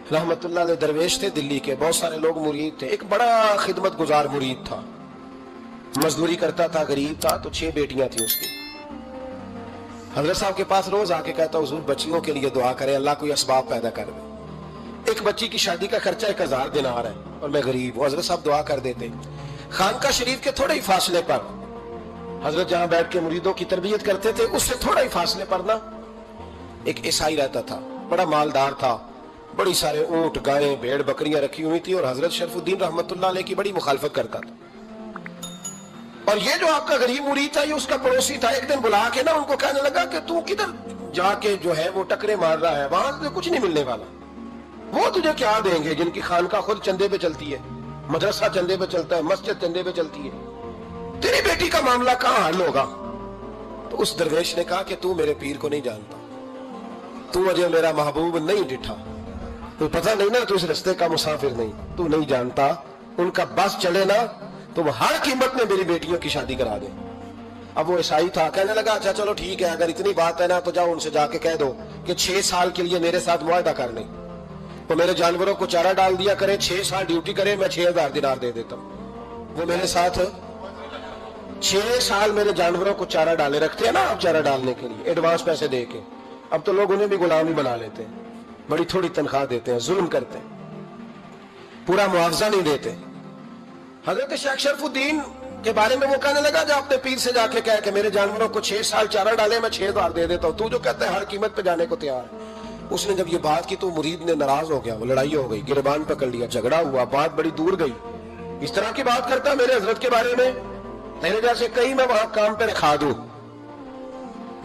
रहमतुल्लाह अलैह दरवेश थे दिल्ली के, बहुत सारे लोग मुरीद थे। एक बड़ा खिदमत गुजार मुरीद था, मजदूरी करता था, गरीब था, तो 6 बेटियां थी उसकी। हजरत साहब के पास रोज आके कहता, हुजूर बच्चियों के लिए दुआ करें, अल्लाह कोई असबाब पैदा कर दे। एक बच्ची की शादी का खर्चा 1000 दिनार है और मैं गरीब हूं। हजरत साहब दुआ कर देते। खानका शरीफ के थोड़े ही फासले पर, हजरत जहां बैठ के मुरीदों की तरबियत करते थे, उससे थोड़ा ही फासले पर ना एक ईसाई रहता था, बड़ा मालदार था, बड़ी सारे ऊंट, गायें, भेड़, बकरियां रखी हुई थी, और हजरत शरफुद्दीन रहमतुल्लाह अलैह की बड़ी मुखालफत करता था। और ये जो आपका गरीब मुरीद था, ये उसका पड़ोसी था। एक दिन बुला के ना उनको कहने लगा कि तू किधर जाके जो है वो टकरे मार रहा है, वहां से कुछ नहीं मिलने वाला। वो तुझे क्या देंगे जिनकी खानका खुद चंदे पे चलती है, मदरसा चंदे पे चलता है, मस्जिद चंदे पे चलती है, तेरी बेटी का मामला कहां हल होगा? तो उस दरवेश ने कहा कि तू मेरे पीर को नहीं जानता, तू अजय मेरा महबूब नहीं डिठा, तो पता नहीं ना, तू इस रस्ते का मुसाफिर नहीं, तू नहीं जानता। उनका बस चले ना तो वो हर कीमत में मेरी बेटियों की शादी करा दे। अब वो ईसाई था, कहने लगा अच्छा चलो ठीक है, अगर इतनी बात है ना तो जाओ उनसे जाके कह दो कि 6 साल के लिए मेरे साथ मुआहदा कर लें, तो मेरे जानवरों को चारा डाल दिया करे, 6 साल ड्यूटी करे, मैं 6000 दिनार दे देता हूं। वो मेरे साथ 6 साल मेरे जानवरों को चारा डाले, रखते हैं ना आप चारा डालने के लिए एडवांस पैसे दे के। अब तो लोग उन्हें भी गुलाम ही बना लेते हैं, बड़ी थोड़ी तनख्वाह देते हैं, जुल्म करते हैं, पूरा मुआवजा नहीं देते। हजरत शेख शरफुद्दीन के बारे में वो कहने लगा, जो अपने पीर से जाके कह के मेरे जानवरों को 6 साल चारा डाले, मैं 6000 दे देता हूँ, तू जो कहता है हर कीमत पे जाने को तैयार है। उसने जब ये बात की तो मुरीद ने नाराज हो गया, वो लड़ाई हो गई, गिरबान पकड़ लिया, झगड़ा हुआ, बात बड़ी दूर गई। इस तरह की बात करता है मेरे हजरत के बारे में, तेरे जैसे कहीं मैं वहां काम पे रखा दूं।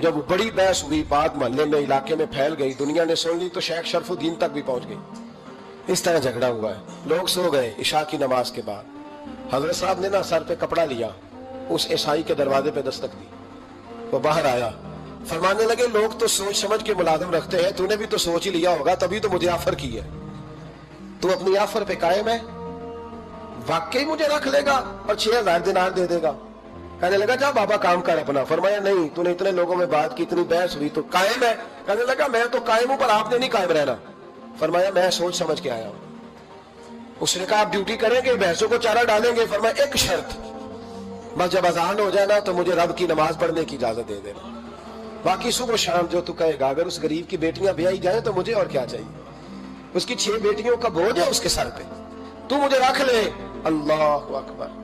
जब बड़ी बहस हुई, बात मोहल्ले में, इलाके में फैल गई, दुनिया ने सुन ली, तो शेख शरफुद्दीन तक भी पहुंच गई। इस तरह झगड़ा हुआ है। लोग सो गए इशा की नमाज के बाद। हजरत साहब ने ना सर पे कपड़ा लिया, उस ईसाई के दरवाजे पे दस्तक दी, वो बाहर आया, फरमाने लगे लोग तो सोच समझ के मुलाजिम रखते हैं, तूने भी तो सोच ही लिया होगा, तभी तो मुझे ऑफर की है। तू अपनी ऑफर पे कायम है? वाकई मुझे रख लेगा और 6000 दिनार दे देगा? कहने लगा जा बाबा काम कर अपना। फरमाया नहीं, तूने इतने लोगों में बात की, इतनी बहस हुई, तो कायम है? कहने लगा मैं तो कायम हूं, पर आपने नहीं कायम रहना। फरमाया मैं सोच समझ के आया हूं। उसने कहा आप ड्यूटी करेंगे, भैंसों को चारा डालेंगे? फरमाया एक शर्त, बस जब अजान हो जाए ना तो मुझे रब की नमाज पढ़ने की इजाजत दे देना, बाकी सुबह शाम जो तू कहेगा। अगर उस गरीब की बेटियां ब्याही जाए तो मुझे और क्या चाहिए? उसकी 6 बेटियों का बोझ है उसके सर पे, तू मुझे रख ले। अल्लाह अकबर।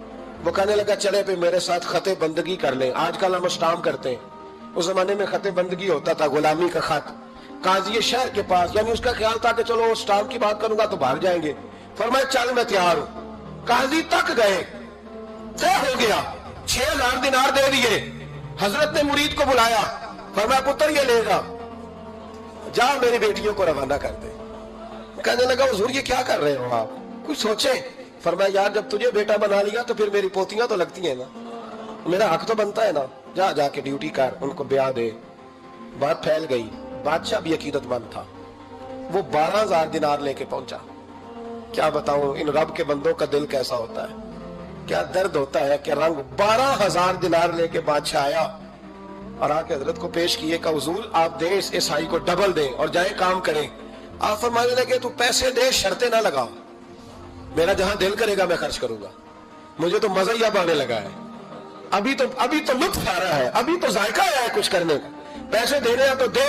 वो कहने लगा चले पे मेरे साथ खते बंदगी कर ले। आजकल हम स्टाम्प करते हैं, उस जमाने में खते बंदगी होता था, गुलामी का खत, काजी शहर के पास। यानी उसका ख्याल था कि चलो स्टाम्प की बात करूंगा तो भाग जाएंगे। फरमाया चल मैं तैयार हूं। काजी तक गए, तय हो गया, 6000 दिनार दे दिए। हजरत ने मुरीद को बुलाया, फरमाया पुत्र ये लेगा, जा मेरी बेटियों को रवाना कर दे। कहने लगा हुजूर ये क्या कर रहे हो आप, कुछ सोचे? फरमाया यार जब तुझे बेटा बना लिया तो फिर मेरी पोतियां तो लगती हैं ना, मेरा हक तो बनता है ना, जा जाके ड्यूटी कर, उनको ब्याह दे। बात फैल गई। बादशाह भी अकीदतमंद था, वो 12000 दिनार लेके पहुंचा। क्या बताऊं इन रब के बंदों का दिल कैसा होता है, क्या दर्द होता है कि रंग 12000 दिनार लेके बादशाह आया और आके हजरत को पेश किए का हुजूर आप दें इस ईसाई को डबल दें और जाए काम करें। आप फरमाने लगे तू पैसे दे, शर्तें ना लगा, मेरा जहां दिल करेगा मैं खर्च करूंगा। मुझे तो मजा ही अब आने लगा है, अभी तो लुत्फ आ रहा है, अभी तो जायका आया है कुछ करने का। पैसे दे रहे हैं तो दे,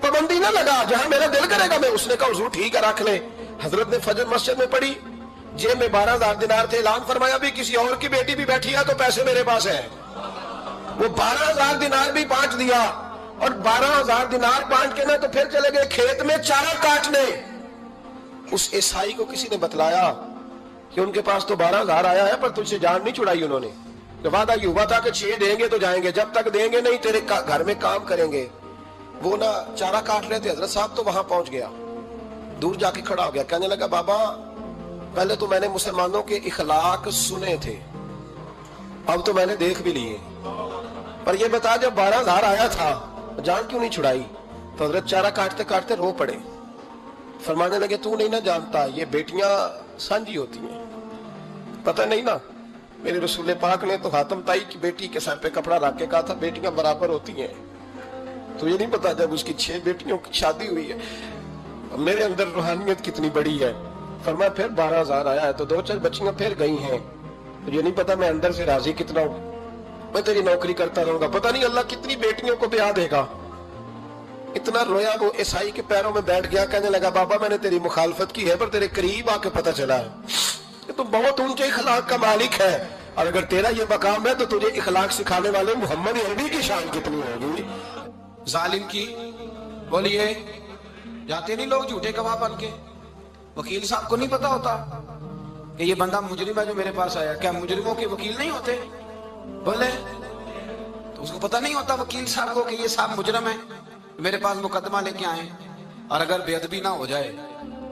पाबंदी ना लगा, जहां मेरा दिल करेगा मैं। उसने कहा हुजूर ठीक है रख ले। हजरत ने फजर मस्जिद में पढ़ी, जेब में 12000 दिनार थे। ऐलान फरमाया भी किसी और की बेटी भी बैठी है तो पैसे मेरे पास है। वो 12000 दिनार भी बांट दिया और 12000 दिनार बांट के ना तो फिर चले गए खेत में चारा काटने। उस ईसाई को किसी ने बतलाया कि उनके पास तो 12000 आया है, पर तुझसे जान नहीं छुड़ाई उन्होंने। वादा ये हुआ था कि 6 देंगे तो जाएंगे, जब तक देंगे नहीं तेरे घर में काम करेंगे। वो ना चारा काट रहे थे, हजरत साहब तो वहां पहुंच गया, दूर जाके खड़ा हो गया। कहने लगा बाबा पहले तो मैंने मुसलमानों के इखलाक सुने थे, अब तो मैंने देख भी लिए, पर ये बता जब 12000 आया था जान क्यों नहीं छुड़ाई? तो हजरत चारा काटते काटते रो पड़े। फरमाने लगे तू नहीं ना जानता, ये बेटियां सांझी होती हैं, पता नहीं ना। मेरे रसूल पाक ने तो हातम ताई की बेटी के सर पे कपड़ा रख के कहा था बेटियां बराबर होती हैं। तो ये नहीं पता जब उसकी 6 बेटियों की शादी हुई है, میرے اندر روحانیت کتنی بڑی ہے. فرمایا پھر 12,000 آیا ہے تو 2-4 بچیاں پھر گئی ہیں. یہ نہیں پتا میں اندر سے راضی کتنا ہوں. میں تیری نوکری کرتا رہوں گا, پتہ نہیں اللہ کتنی بیٹیوں کو بیاہ دے گا. اتنا رویا وہ عیسائی کے پیروں میں بیٹھ گیا, کہنے لگا بابا میں نے تیری مخالفت کی ہے پر تیرے قریب آ کے پتہ چلا ہے کہ تو بہت اونچے اخلاق کا مالک ہے, اور اگر تیرا یہ مقام ہے تو تجھے اخلاق سکھانے والے محمد عربی کی شان کتنی ہوگی. ظالم کی بولیے جاتے نہیں لوگ جھوٹے گواہ بن کے. وکیل صاحب کو نہیں پتا ہوتا کہ یہ بندہ مجرم ہے جو میرے پاس آیا. کیا مجرموں کے وکیل نہیں ہوتے؟ بولے تو اس کو پتا نہیں ہوتا وکیل صاحب کو کہ یہ صاحب مجرم ہے, میرے پاس مقدمہ لے کے آئے. اور اگر بے ادبی نہ ہو جائے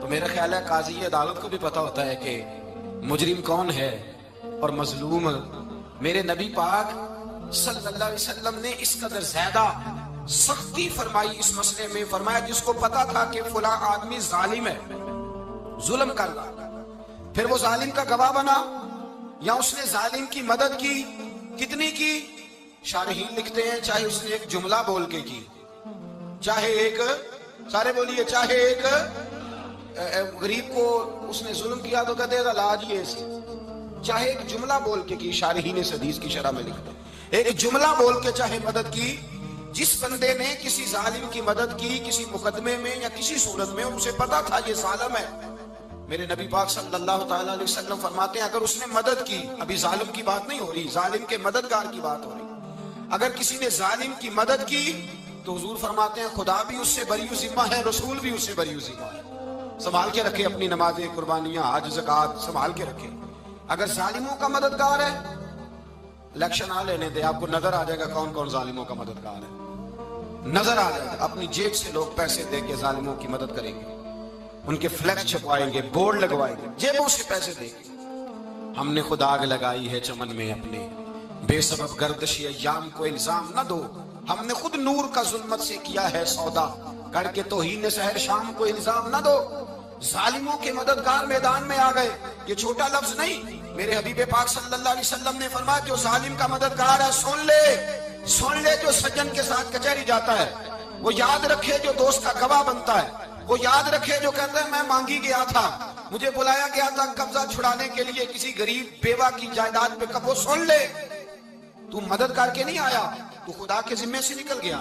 تو میرا خیال ہے قاضی عدالت کو بھی پتا ہوتا ہے کہ مجرم کون ہے اور مظلوم. میرے نبی پاک صلی اللہ علیہ وسلم نے اس قدر زیادہ سختی فرمائی اس مسئلے میں. فرمایا جس کو پتا تھا کہ فلاں آدمی ظالم ہے, ظلم کر رہا, پھر وہ ظالم کا گواہ بنا یا اس نے ظالم کی مدد کی, کتنی کی؟ شارحین لکھتے ہیں چاہے اس نے ایک جملہ بول کے کی, چاہے ایک, سارے بولیے, چاہے ایک غریب کو اس نے ظلم کیا تو کہتے ہیں لاج یہ سے, چاہے ایک جملہ بول کے کی. شارحین اس حدیث کی شرح میں لکھتے ہیں ایک جملہ بول کے چاہے مدد کی. جس بندے نے کسی ظالم کی مدد کی کسی مقدمے میں یا کسی صورت میں, اسے پتا تھا یہ ظالم ہے, میرے نبی پاک صلی اللہ تعالیٰ علیہ وسلم فرماتے ہیں اگر اس نے مدد کی, ابھی ظالم کی بات نہیں ہو رہی, ظالم کے مددگار کی بات ہو رہی, اگر کسی نے ظالم کی مدد کی تو حضور فرماتے ہیں خدا بھی اس سے بری و ذمہ ہے, رسول بھی اس سے بری و ذمہ ہے. سنبھال کے رکھے اپنی نمازیں, قربانیاں, حج, زکوٰۃ سنبھال کے رکھے. اگر ظالموں کا مددگار ہے, الیکشن آ لینے دے, آپ کو نظر آ جائے گا کون کون ظالموں کا مددگار ہے, نظر آ جائے گا. اپنی جیب سے لوگ پیسے دے کے ظالموں کی مدد کریں گے, ان کے فلیکس چھپوائیں گے, بورڈ لگوائیں گے, جیبوں سے پیسے دے گے. ہم نے خود آگ لگائی ہے چمن میں اپنے, بے سبب گردش ایام کو الزام نہ دو, ہم نے خود نور کا ظلمت سے کیا ہے سودا, کر کے توہین سحر شام کو الزام نہ دو. ظالموں کے مددگار میدان میں آ گئے, یہ چھوٹا لفظ نہیں. میرے حبیب پاک صلی اللہ علیہ وسلم نے فرمایا جو ظالم کا مددگار ہے سن لے, سن لے, جو سجن کے ساتھ کچہری جاتا ہے وہ یاد رکھے, جو دوست کا گواہ بنتا ہے وہ یاد رکھے, جو کہتا ہے میں مانگی گیا تھا, مجھے بلایا گیا تھا قبضہ چھڑانے کے لیے کسی غریب بیوہ کی جائیداد پہ, کب وہ سن لے تو مدد کر کے نہیں آیا, تو خدا کے ذمے سے نکل گیا.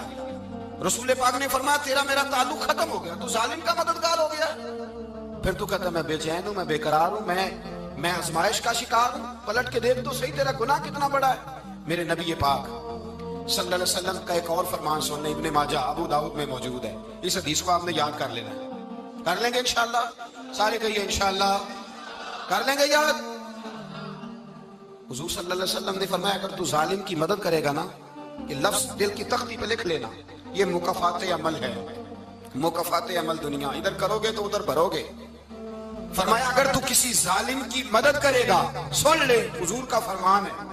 رسول پاک نے فرمایا تیرا میرا تعلق ختم ہو گیا, تو ظالم کا مددگار ہو گیا. پھر تو کہتا میں بے چین ہوں, میں بے قرار ہوں, میں آزمائش کا شکار ہوں. پلٹ کے دیکھ تو صحیح تیرا گناہ کتنا بڑا ہے. میرے نبی پاک صلی اللہ علیہ وسلم کا ایک اور فرمان سننے, ابن ماجہ ابو داؤد میں موجود ہے. اس حدیث کو آپ نے یاد کر لینا ہے, کر لیں گے انشاءاللہ, سارے کہیے انشاءاللہ کر لیں گے یاد. حضور صلی اللہ علیہ وسلم نے فرمایا اگر تو ظالم کی مدد کرے گا نا, یہ لفظ دل کی تختی پہ لکھ لینا, یہ مکافات عمل ہے, مکافات عمل دنیا, ادھر کرو گے تو ادھر بھرو گے. فرمایا اگر تو کسی ظالم کی مدد کرے گا, سن لے حضور کا فرمان ہے,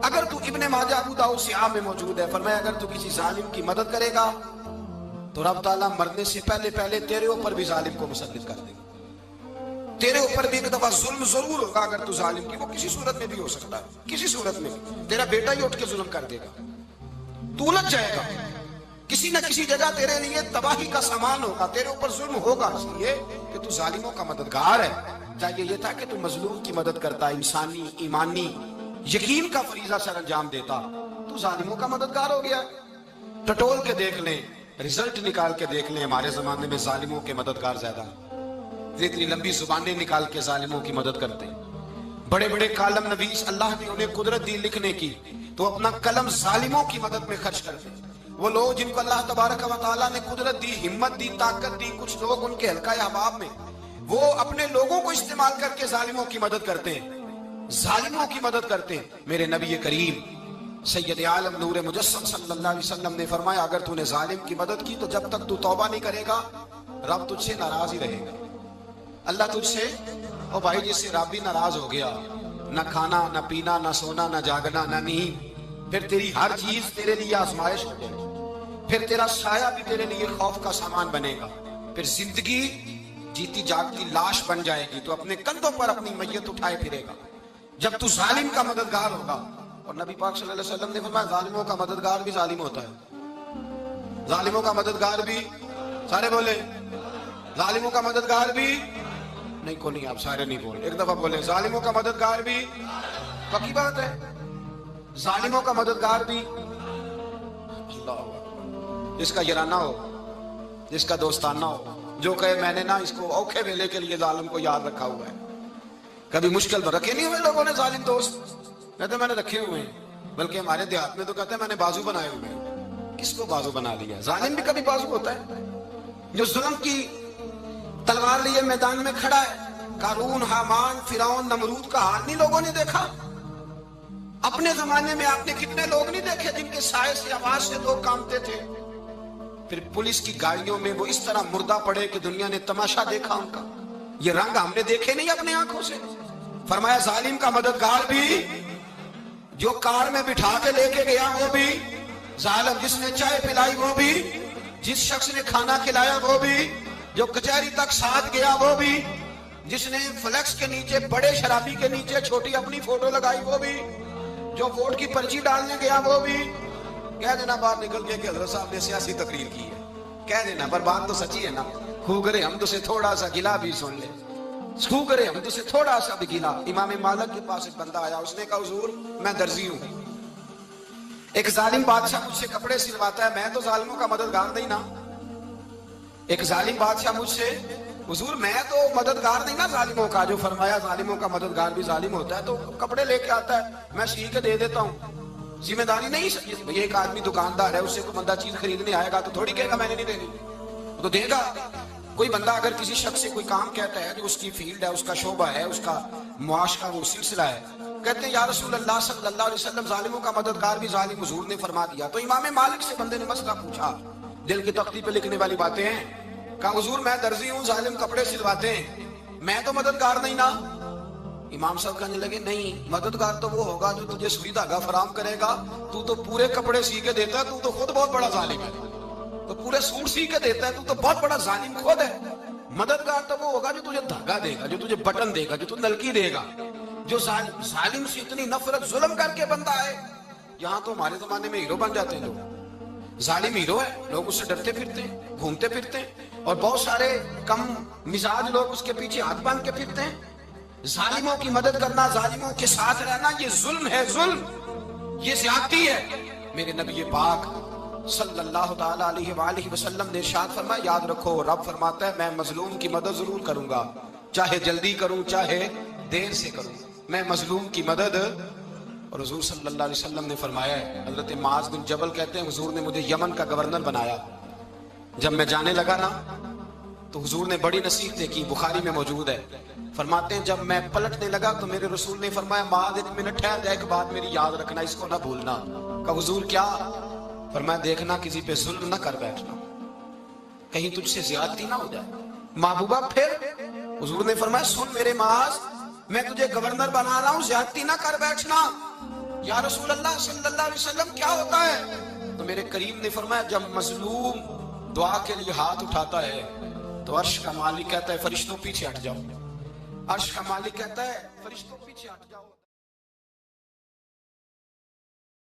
اگر تو ابن ماجہ ابو داؤد سیاہ میں موجود ہے, فرمایا اگر تو کسی ظالم کی مدد کرے گا تو رب تعالیٰ مرنے سے پہلے پہلے تیرے اوپر بھی ظالم کو مسلط کر دے گا. تیرے اوپر بھی ایک دفعہ ظلم ضرور ہوگا اگر تو ظالم کی, وہ کسی صورت میں بھی ہو سکتا ہے, کسی صورت میں تیرا بیٹا ہی اٹھ کے ظلم کر دے گا, تو الجھ جائے گا, کسی نہ کسی جگہ تیرے لیے تباہی کا سامان ہوگا, تیرے اوپر ظلم ہوگا, اس لیے کہ تو ظالموں کا مددگار ہے. چاہیے یہ تھا کہ تو مظلوم کی مدد کرتا, انسانی ایمانی یقین کا فریضہ سر انجام دیتا, تو ظالموں کا مددگار ہو گیا. ٹٹول کے دیکھ لیں, رزلٹ نکال کے دیکھ لیں, ہمارے زمانے میں ظالموں کے مددگار زیادہ ہیں. اتنی لمبی زبانیں نکال کے ظالموں کی مدد کرتے ہیں. بڑے بڑے کالم نویس اللہ نے انہیں قدرت دی لکھنے کی, تو اپنا قلم ظالموں کی مدد میں خرچ کرتے ہیں. وہ لوگ جن کو اللہ تبارک و تعالیٰ نے قدرت دی, ہمت دی, طاقت دی, کچھ لوگ ان کے حلقہ احباب میں وہ اپنے لوگوں کو استعمال کر کے ظالموں کی مدد کرتے ہیں, ظالموں کی مدد کرتے ہیں. میرے نبی کریم سید عالم نور مجسم صلی اللہ علیہ وسلم نے فرمایا اگر تو نے ظالم کی مدد کی تو جب تک تو توبہ نہیں کرے گا رب تجھ سے ناراض ہی رہے گا. اللہ تجھ سے, اور بھائی جس سے رب بھی ناراض ہو گیا, نہ کھانا نہ پینا نہ سونا نہ جاگنا نہ نیند, پھر تیری ہر چیز تیرے لیے آزمائش ہو جائے گی, پھر تیرا سایہ بھی تیرے لیے خوف کا سامان بنے گا, پھر زندگی جیتی جاگتی لاش بن جائے گی, تو اپنے کندھوں پر اپنی میت اٹھائے پھرے گا جب تو ظالم کا مددگار ہوگا. اور نبی پاک صلی اللہ علیہ وسلم نے فرمایا ظالموں کا مددگار بھی ظالم ہوتا ہے, ظالموں کا مددگار بھی, سارے بولے जालिमों का मददगार भी नहीं। को नहीं, आप सारे नहीं बोले, एक दफा बोले जालिमों का मददगार भी। पक्की बात है, जालिमों का मददगार भी। अल्लाह, जिसका यराना हो, जिसका दोस्ताना हो, जो कहे मैंने ना इसको औखे वेले के लिए जालिम को याद रखा हुआ है। कभी मुश्किल में रखे नहीं हुए लोगों ने जालिम दोस्त? कहते मैंने रखे हुए हैं, बल्कि हमारे देहात में तो कहते हैं मैंने बाजू बनाए हुए हैं। किसको बाजू बना लिया? जालिम भी कभी बाजू होता है? जो जुल्म की तलवार लिए मैदान में खड़ा है, कारून, हामान, फिरौन, नमरूद का हाल नहीं लोगों ने देखा? अपने जमाने में आपने कितने लोग नहीं देखे जिनके साय से, आवाज से लोग कांपते थे? फिर पुलिस की गाड़ियों में वो इस तरह मुर्दा पड़े कि दुनिया ने तमाशा देखा उनका। ये रंग हमने देखे नहीं अपने आंखों से। फरमाया जालिम का मददगार भी, जो कार में बिठा के लेके गया वो भी, जालिम जिसने चाय पिलाई वो भी, जिस शख्स ने खाना खिलाया वो भी, जो कचहरी तक साथ गया वो भी, जिसने फ्लेक्स के नीचे, बड़े शराबी के नीचे छोटी अपनी फोटो लगाई वो भी, जो वोट की पर्ची डालने गया वो भी। कह देना बाहर निकल के कि हजरत साहब ने सियासी तकरीर की है, कह देना, पर बात तो सच्ची है ना। खू करे हम तो से थोड़ा सा गिला भी सुन ले, खू करे हम तो से थोड़ा सा भी गिला। इमाम मालिक के पास एक बंदा आया, उसने कहा हुजूर मैं दर्जी हूं, एक जालिम बादशाह मुझसे कपड़े सिलवाता है, मैं तो जालिमों का मददगार नहीं ना। एक जालिम बादशाह मुझसे, हुजूर मैं तो मददगार नहीं ना जालिमों का। जो फरमाया जालिमों का मददगार भी जालिम होता है, तो कपड़े लेके आता है, मैं सी के दे देता हूँ, जिम्मेदारी नहीं। भैया एक आदमी दुकानदार है, उससे कोई बंदा चीज खरीदने आएगा तो थोड़ी कहेगा मैंने नहीं देनी, तो देगा। कोई बंदा अगर किसी शख्स से कोई काम कहता है, जो उसकी फील्ड है, उसका शोबा है, उसका मुआश का वो सिलसिला है, कहते हैं या रसूल अल्लाह सल्लल्लाहु अलैहि वसल्लम जालिमों का मददगार भी जालिम, हुजूर ने फरमा दिया। तो इमाम मालिक से बंदे ने मसला पूछा, दिल की तख्ती पे लिखने वाली बातें हैं। कहा हुजूर मैं दर्जी हूँ, जालिम कपड़े सिलवाते हैं, मैं तो मददगार नहीं ना। इमाम साहब कहने लगे नहीं, मददगार तो वो होगा जो तुझे सुई धागा फराम करेगा। तू तो पूरे कपड़े सी के देता है, तू तो खुद बहुत बड़ा जालिम है। तो पूरे सूट सी के देता है, तू तो बहुत बड़ा जालिम खुद है। मददगार तो वो होगा जो तुझे धागा देगा, जो तुझे बटन देगा, जो तुझे नलकी देगा। जो जालिम से इतनी नफरत जुल्म करके बंदा है, यहाँ तो हमारे जमाने में हीरो बन जाते हैं लोग। जालिम हीरो है, लोग उससे डरते फिरते हैं, घूमते फिरते हैं, और बहुत सारे कम मिजाज लोग उसके पीछे हाथ बांध के फिरते हैं। जालिमों की मदद करना, जालिमों के साथ रहना, ये जुल्म है, जुल्म, ये ज्यादती है। मेरे नबी पाक सल्लल्लाहु ताला अलैहि वसल्लम ने इरशाद फरमाया, याद रखो रब फरमाता है मैं मजलूम की मदद जरूर करूंगा, चाहे जल्दी करूं चाहे देर से करूं, मैं मजलूम की मदद। और हुजूर सल्लल्लाहु अलैहि वसल्लम ने फरमाया, हजरत मुआज बिन जबल कहते हैं हुजूर ने मुझे यमन का गवर्नर बनाया। जब मैं जाने लगा ना तो हुजूर ने बड़ी नसीहतें की, बुखारी में मौजूद है। फरमाते हैं जब मैं पलटने लगा तो मेरे रसूल ने फरमाया मुआज एक मिनट ठहर जा, एक बात मेरी याद रखना, इसको ना भूलना। कहा हुजूर क्या? फरमाया देखना किसी पे जुल्म ना कर बैठना, कहीं तुझसे ज्यादती ना हो जाए। महबूबा फिर हुजूर ने फरमाया सुन मेरे मुआज, मैं तुझे गवर्नर बना रहा हूं, ज्यादती ना कर बैठना। या रसूल अल्लाह सल्लल्लाहु अलैहि वसल्लम क्या होता है? तो मेरे करीम ने फरमाया जब मजलूम दुआ के लिए हाथ उठाता है तो अर्श का मालिक कहता है फरिश्तों पीछे हट जाओ। अर्श का मालिक कहता है फरिश्तों पीछे हट जाओ।